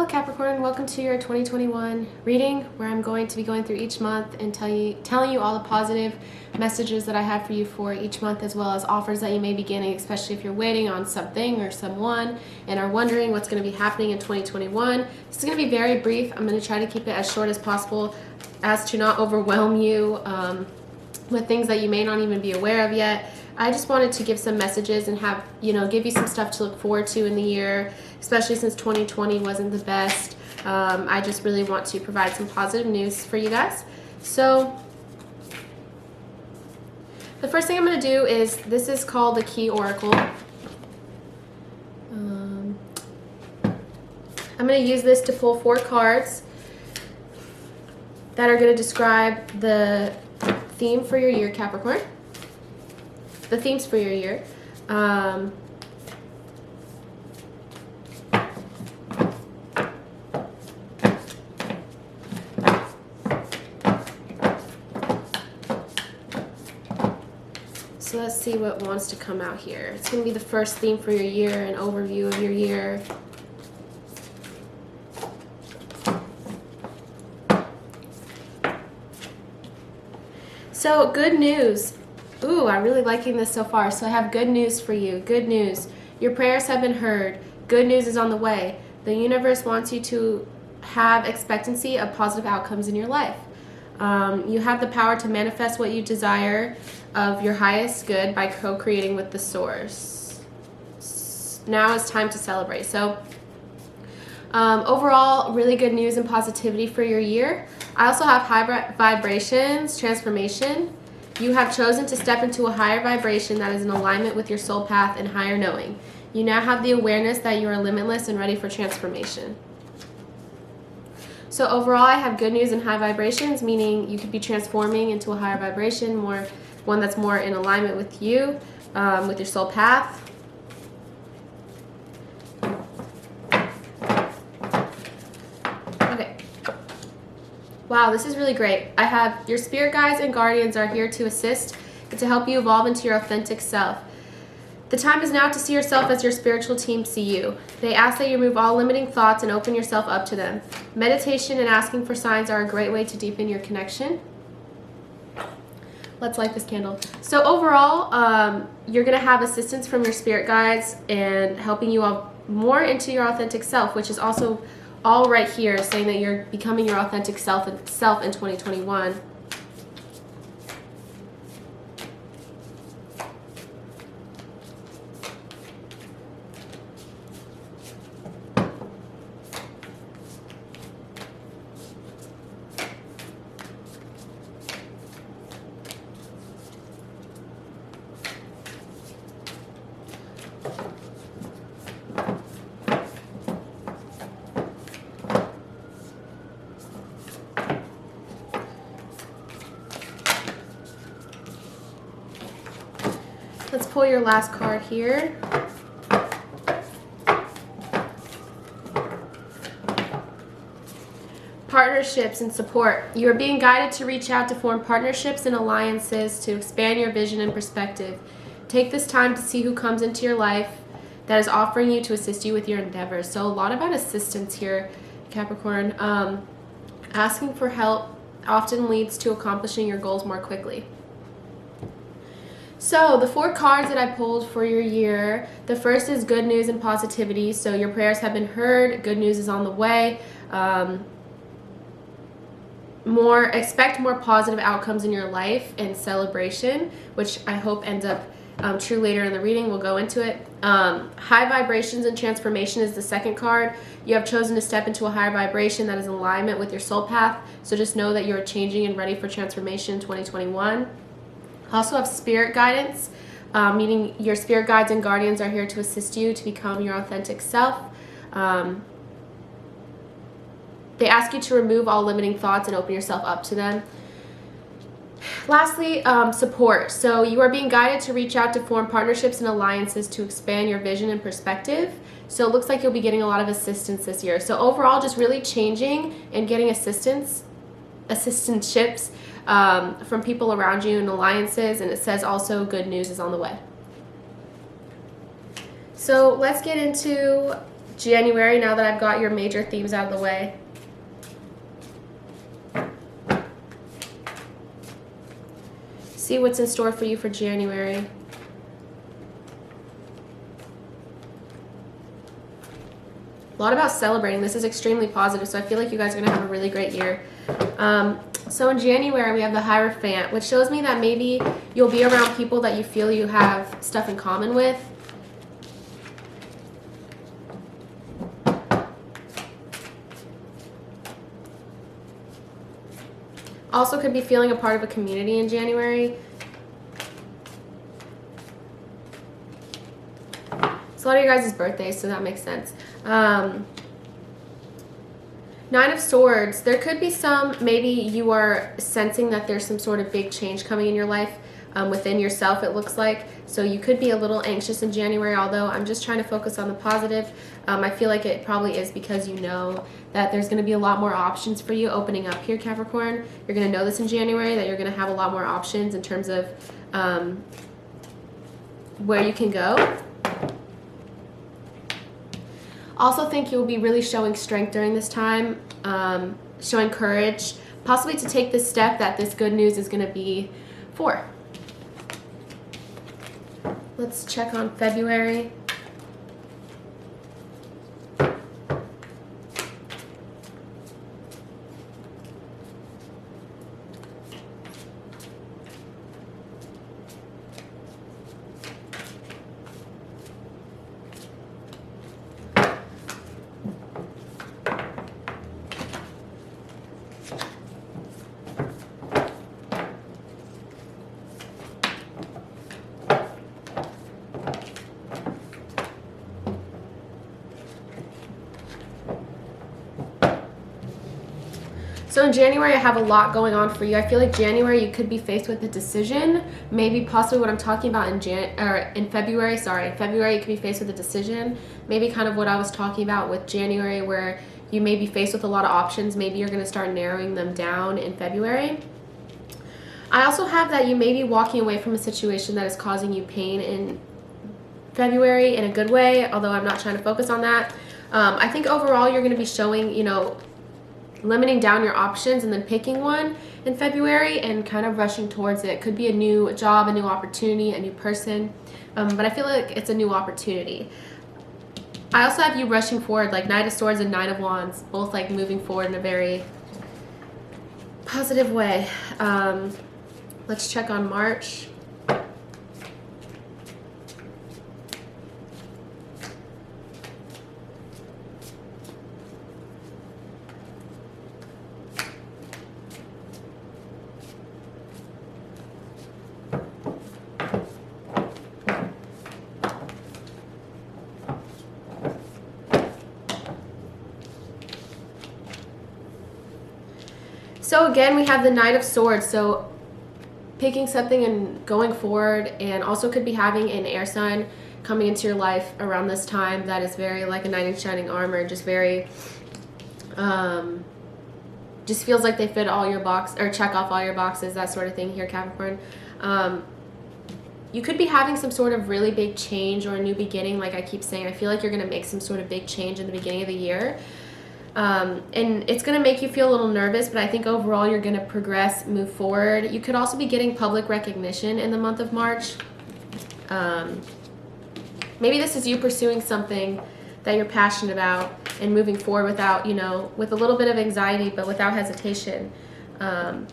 Hello Capricorn, welcome to your 2021 reading where I'm going to be going through each month and telling you all the positive messages that I have for you for each month, as well as offers that you may be getting, especially if you're waiting on something or someone and are wondering what's going to be happening in 2021. This is going to be very brief. I'm going to try to keep it as short as possible as to not overwhelm you with things that you may not even be aware of yet. I just wanted to give some messages and have, give you some stuff to look forward to in the year, especially since 2020 wasn't the best. I just really want to provide some positive news for you guys. So the first thing I'm going to do is, this is called the Key Oracle. I'm going to use this to pull 4 cards that are going to describe the theme for your year, Capricorn. The themes for your year. So let's see what wants to come out here. It's going to be the first theme for your year, an overview of your year. So, good news. Ooh, I'm really liking this so far. So I have good news for you. Good news. Your prayers have been heard. Good news is on the way. The universe wants you to have expectancy of positive outcomes in your life. You have the power to manifest what you desire of your highest good by co-creating with the source. Now is time to celebrate. So overall, really good news and positivity for your year. I also have high vibrations, transformation. You have chosen to step into a higher vibration that is in alignment with your soul path and higher knowing. You now have the awareness that you are limitless and ready for transformation. So overall, I have good news and high vibrations, meaning you could be transforming into a higher vibration, one that's more in alignment with you, with your soul path. Okay. Wow, this is really great. I have your spirit guides and guardians are here to assist and to help you evolve into your authentic self. The time is now to see yourself as your spiritual team see you. They ask that you remove all limiting thoughts and open yourself up to them. Meditation and asking for signs are a great way to deepen your connection. Let's light this candle. So overall, you're going to have assistance from your spirit guides and helping you all more into your authentic self, which is also all right here, saying that you're becoming your authentic self in 2021. Let's pull your last card here. Partnerships and support. You are being guided to reach out to form partnerships and alliances to expand your vision and perspective. Take this time to see who comes into your life that is offering you to assist you with your endeavors. So a lot about assistance here, Capricorn. Asking for help often leads to accomplishing your goals more quickly. So the 4 cards that I pulled for your year, the first is good news and positivity. So your prayers have been heard. Good news is on the way. Expect more positive outcomes in your life and celebration, which I hope ends up true later in the reading. We'll go into it. High vibrations and transformation is the second card. You have chosen to step into a higher vibration that is in alignment with your soul path. So just know that you're changing and ready for transformation in 2021. Also have spirit guidance, meaning your spirit guides and guardians are here to assist you to become your authentic self. They ask you to remove all limiting thoughts and open yourself up to them. Lastly, support. So you are being guided to reach out to form partnerships and alliances to expand your vision and perspective. So it looks like you'll be getting a lot of assistance this year. So overall, just really changing and getting assistantships from people around you and alliances, and it says also good news is on the way. So let's get into January, now that I've got your major themes out of the way. See what's in store for you for January. A lot about celebrating. This is extremely positive, so I feel like you guys are going to have a really great year. So in January, we have the Hierophant, which shows me that maybe you'll be around people that you feel you have stuff in common with. Also could be feeling a part of a community in January. It's a lot of your guys' birthdays, so that makes sense. Nine of Swords. There could be some, maybe you are sensing that there's some sort of big change coming in your life within yourself, it looks like. So you could be a little anxious in January, although I'm just trying to focus on the positive. I feel like it probably is because you know that there's going to be a lot more options for you opening up here, Capricorn. You're going to know this in January, that you're going to have a lot more options in terms of where you can go. Also think you'll be really showing strength during this time, showing courage, possibly to take this step that this good news is going to be for. Let's check on February. So in January, I have a lot going on for you. I feel like January, you could be faced with a decision. Maybe possibly what I'm talking about in February. Sorry, in February, you could be faced with a decision. Maybe kind of what I was talking about with January, where you may be faced with a lot of options. Maybe you're going to start narrowing them down in February. I also have that you may be walking away from a situation that is causing you pain in February in a good way, although I'm not trying to focus on that. I think overall, you're going to be showing, you know, limiting down your options and then picking one in February and kind of rushing towards it. Could be a new job, a new opportunity, a new person, but I feel like it's a new opportunity. I also have you rushing forward, like Knight of Swords and Nine of Wands, both like moving forward in a very positive way. Let's check on March. So again, we have the Knight of Swords. So picking something and going forward, and also could be having an air sign coming into your life around this time that is very like a knight in shining armor, just very, just feels like they fit all your box or check off all your boxes, that sort of thing here, Capricorn. You could be having some sort of really big change or a new beginning. Like I keep saying, I feel like you're going to make some sort of big change in the beginning of the year. And it's going to make you feel a little nervous, but I think overall you're going to progress, move forward. You could also be getting public recognition in the month of March. Maybe this is you pursuing something that you're passionate about and moving forward without, you know, with a little bit of anxiety, but without hesitation. And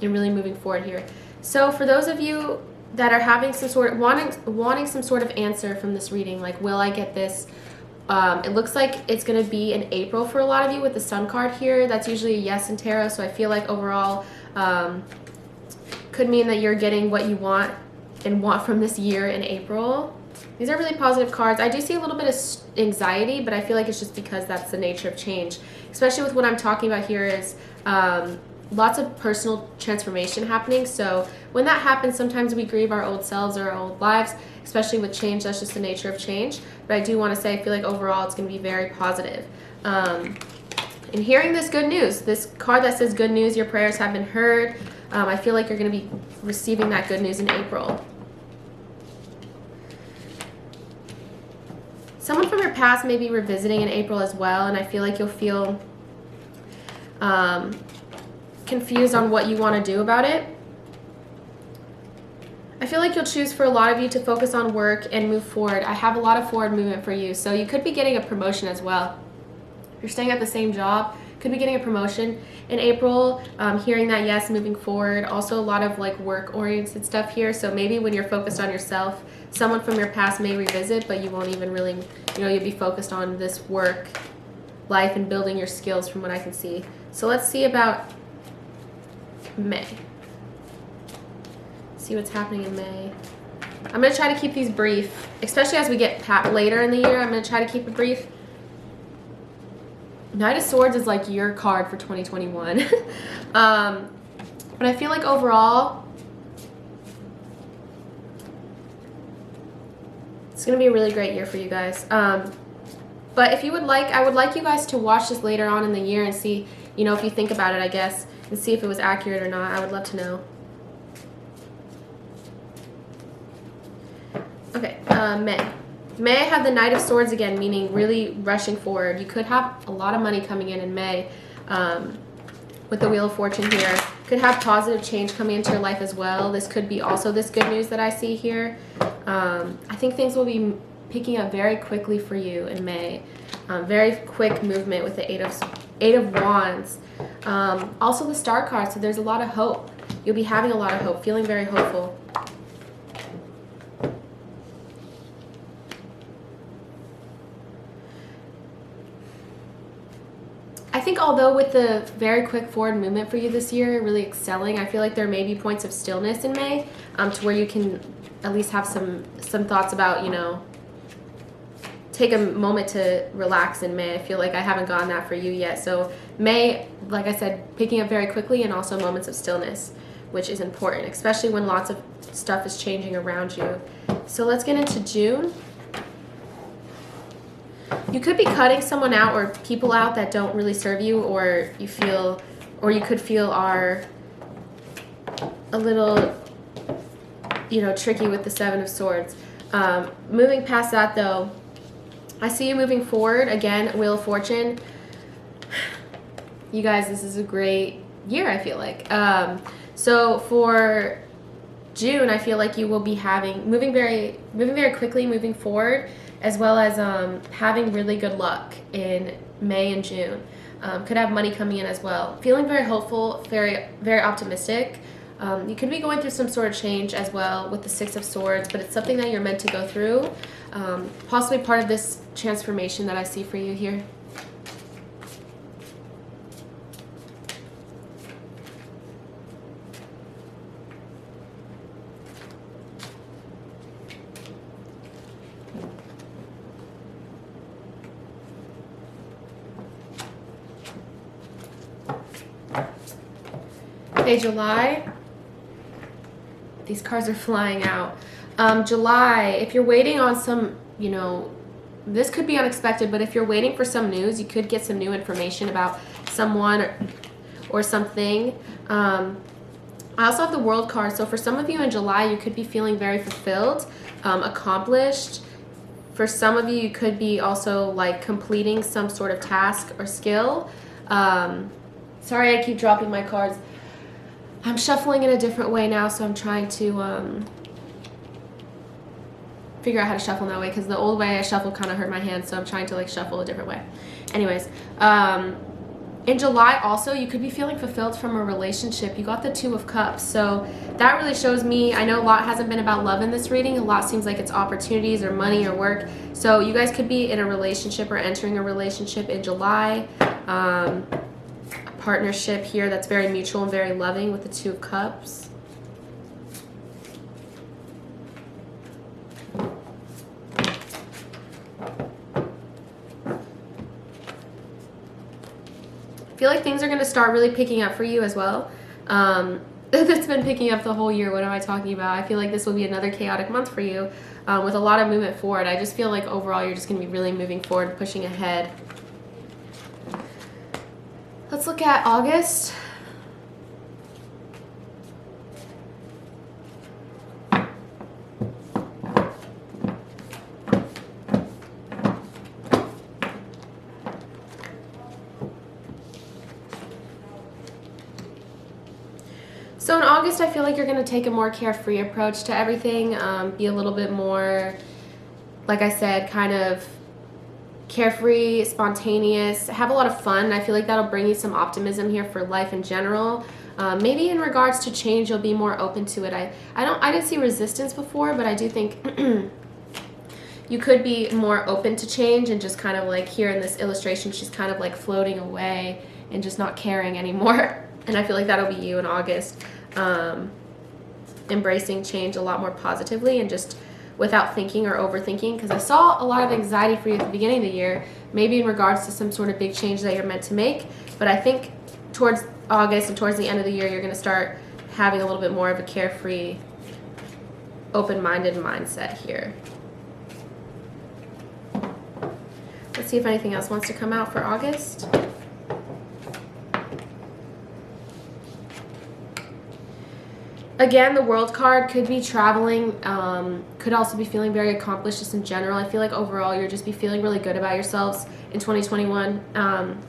really moving forward here. So for those of you that are having some sort of wanting some sort of answer from this reading, like, will I get this? It looks like it's going to be in April for a lot of you with the Sun card here. That's usually a yes in tarot, so I feel like overall could mean that you're getting what you want and want from this year in April. These are really positive cards. I do see a little bit of anxiety, but I feel like it's just because that's the nature of change, especially with what I'm talking about here is lots of personal transformation happening. So when that happens, sometimes we grieve our old selves or our old lives, especially with change. That's just the nature of change. But I do want to say, I feel like overall it's going to be very positive. And hearing this good news, this card that says good news, your prayers have been heard. I feel like you're going to be receiving that good news in April. Someone from your past may be revisiting in April as well, and I feel like you'll feel confused on what you want to do about it. I feel like you'll choose for a lot of you to focus on work and move forward. I have a lot of forward movement for you, so you could be getting a promotion as well. If you're staying at the same job, could be getting a promotion in April. Hearing that, yes, moving forward. Also a lot of like work-oriented stuff here, so maybe when you're focused on yourself, someone from your past may revisit, but you won't even really, you'll be focused on this work life and building your skills from what I can see. So let's see about May. See what's happening in May. I'm going to try to keep these brief, especially as we get later in the year. I'm going to try to keep it brief. Knight of Swords is like your card for 2021. But I feel like overall, it's going to be a really great year for you guys. But if you would like, I would like you guys to watch this later on in the year and see, if you think about it, I guess, and see if it was accurate or not. I would love to know. Okay, May I have the Knight of Swords again, meaning really rushing forward. You could have a lot of money coming in May with the Wheel of Fortune here. Could have positive change coming into your life as well. This could be also this good news that I see here. I think things will be picking up very quickly for you in May. Very quick movement with the Eight of Wands. Also the Star card, so there's a lot of hope. You'll be having a lot of hope, feeling very hopeful. I think although with the very quick forward movement for you this year, really excelling, I feel like there may be points of stillness in May to where you can at least have some thoughts about, take a moment to relax in May. I feel like I haven't gotten that for you yet. So May, like I said, picking up very quickly and also moments of stillness, which is important, especially when lots of stuff is changing around you. So let's get into June. You could be cutting someone out or people out that don't really serve you, or you could feel are a little, tricky with the Seven of Swords. Moving past that though, I see you moving forward. Again, Wheel of Fortune. You guys, this is a great year, I feel like. So for June, I feel like you will be moving very quickly, moving forward, as well as having really good luck in May and June. Could have money coming in as well. Feeling very hopeful, very, very optimistic. You could be going through some sort of change as well with the Six of Swords, but it's something that you're meant to go through. Possibly part of this transformation that I see for you here. Okay, July. These cards are flying out. July, if you're waiting on some, this could be unexpected, but if you're waiting for some news, you could get some new information about someone or something. I also have the World card, so for some of you in July, you could be feeling very fulfilled, accomplished. For some of you, you could be also like completing some sort of task or skill. Sorry, I keep dropping my cards. I'm shuffling in a different way now, so I'm trying to figure out how to shuffle in that way, because the old way I shuffled kind of hurt my hands, so I'm trying to like shuffle a different way. Anyways, in July also, you could be feeling fulfilled from a relationship. You got the Two of Cups, so that really shows me, I know a lot hasn't been about love in this reading. A lot seems like it's opportunities or money or work. So you guys could be in a relationship or entering a relationship in July. Partnership here that's very mutual and very loving with the Two of Cups. I feel like things are going to start really picking up for you as well. It's been picking up the whole year. What am I talking about? I feel like this will be another chaotic month for you with a lot of movement forward. I just feel like overall you're just going to be really moving forward, pushing ahead. Let's look at August. So in August, I feel like you're going to take a more carefree approach to everything, be a little bit more, like I said, kind of carefree, spontaneous, have a lot of fun. I feel like that'll bring you some optimism here for life in general. Maybe in regards to change, you'll be more open to it. I didn't see resistance before, but I do think you could be more open to change, and just kind of like here in this illustration, she's kind of like floating away and just not caring anymore. And I feel like that'll be you in August, embracing change a lot more positively and just without thinking or overthinking, because I saw a lot of anxiety for you at the beginning of the year, maybe in regards to some sort of big change that you're meant to make. But I think towards August and towards the end of the year, you're going to start having a little bit more of a carefree, open-minded mindset here. Let's see if anything else wants to come out for August. Again, the World card could be traveling, could also be feeling very accomplished just in general. I feel like overall you'll just be feeling really good about yourselves in 2021.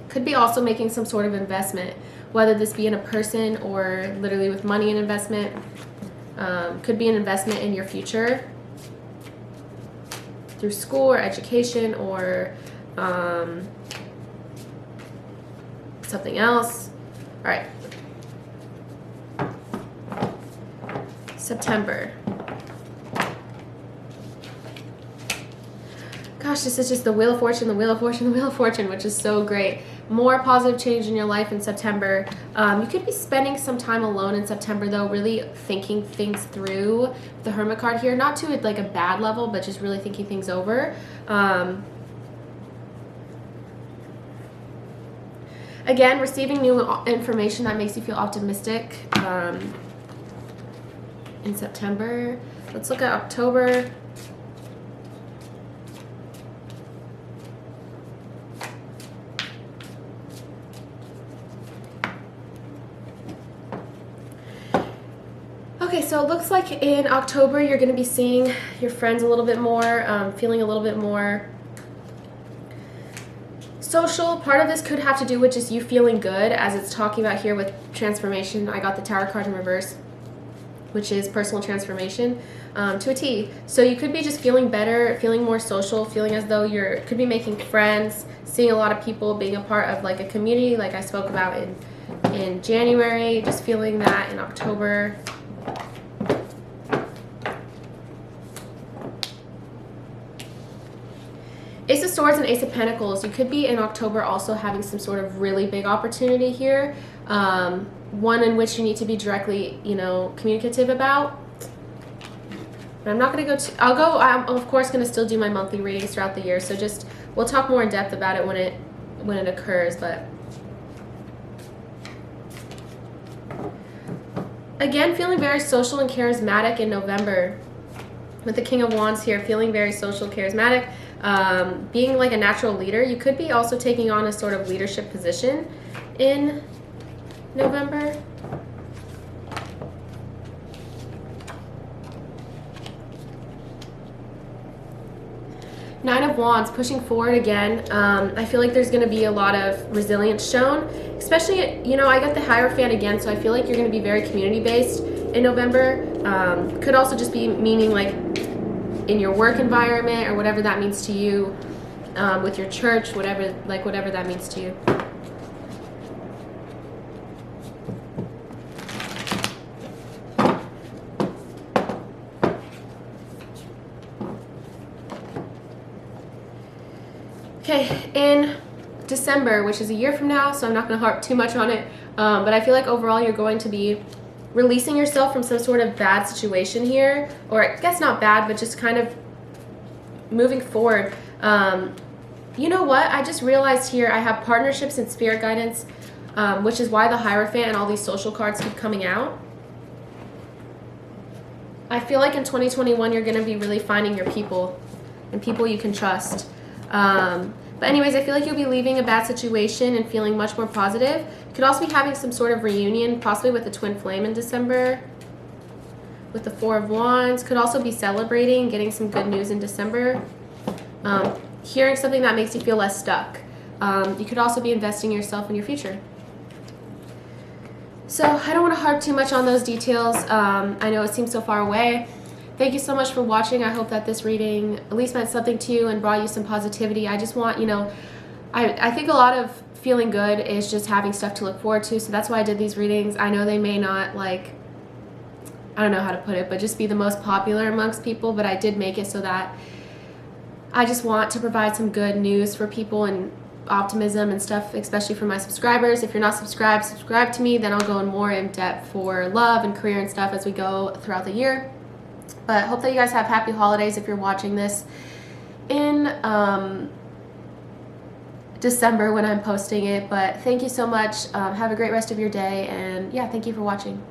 Could be also making some sort of investment, whether this be in a person or literally with money and investment. Could be an investment in your future through school or education or something else. All right. September. Gosh, this is just the Wheel of Fortune, the Wheel of Fortune, the Wheel of Fortune, which is so great. More positive change in your life in September. You could be spending some time alone in September, though, really thinking things through. The Hermit card here, not to like a bad level, but just really thinking things over. Again, receiving new information that makes you feel optimistic. In September. Let's look at October. Okay, so it looks like in October you're going to be seeing your friends a little bit more, feeling a little bit more social. Part of this could have to do with just you feeling good, as it's talking about here with transformation. I got the Tower card in reverse, which is personal transformation to a T. So you could be just feeling better, feeling more social, feeling as though could be making friends, seeing a lot of people, being a part of like a community like I spoke about in January, just feeling that in October. Ace of Swords and Ace of Pentacles. You could be in October also having some sort of really big opportunity here. One in which you need to be directly, communicative about. But I'm not going to go I'm of course going to still do my monthly readings throughout the year, so we'll talk more in depth about it when it occurs. But again, feeling very social and charismatic in November with the King of Wands here, feeling very social, charismatic, being like a natural leader. You could be also taking on a sort of leadership position in November. Nine of Wands, pushing forward again. I feel like there's going to be a lot of resilience shown, especially, I got the Hierophant again, so I feel like you're going to be very community-based in November. Could also just be meaning like in your work environment or whatever that means to you, with your church, whatever that means to you. Okay, in December, which is a year from now, so I'm not going to harp too much on it, but I feel like overall you're going to be releasing yourself from some sort of bad situation here, or I guess not bad, but just kind of moving forward. You know what? I just realized here I have partnerships and spirit guidance, which is why the Hierophant and all these social cards keep coming out. I feel like in 2021 you're going to be really finding your people and people you can trust. But anyways, I feel like you'll be leaving a bad situation and feeling much more positive. You could also be having some sort of reunion, possibly with the twin flame in December. With the Four of Wands, could also be celebrating, getting some good news in December. Hearing something that makes you feel less stuck. You could also be investing in yourself in your future. So I don't want to harp too much on those details. I know it seems so far away. Thank you so much for watching. I hope that this reading at least meant something to you and brought you some positivity. I just want, I think a lot of feeling good is just having stuff to look forward to. So that's why I did these readings. I know they may not, like, I don't know how to put it, but just be the most popular amongst people. But I did make it so that I just want to provide some good news for people and optimism and stuff, especially for my subscribers. If you're not subscribed, subscribe to me. Then I'll go in more in depth for love and career and stuff as we go throughout the year. But hope that you guys have happy holidays if you're watching this in December when I'm posting it. But thank you so much. Have a great rest of your day. And yeah, thank you for watching.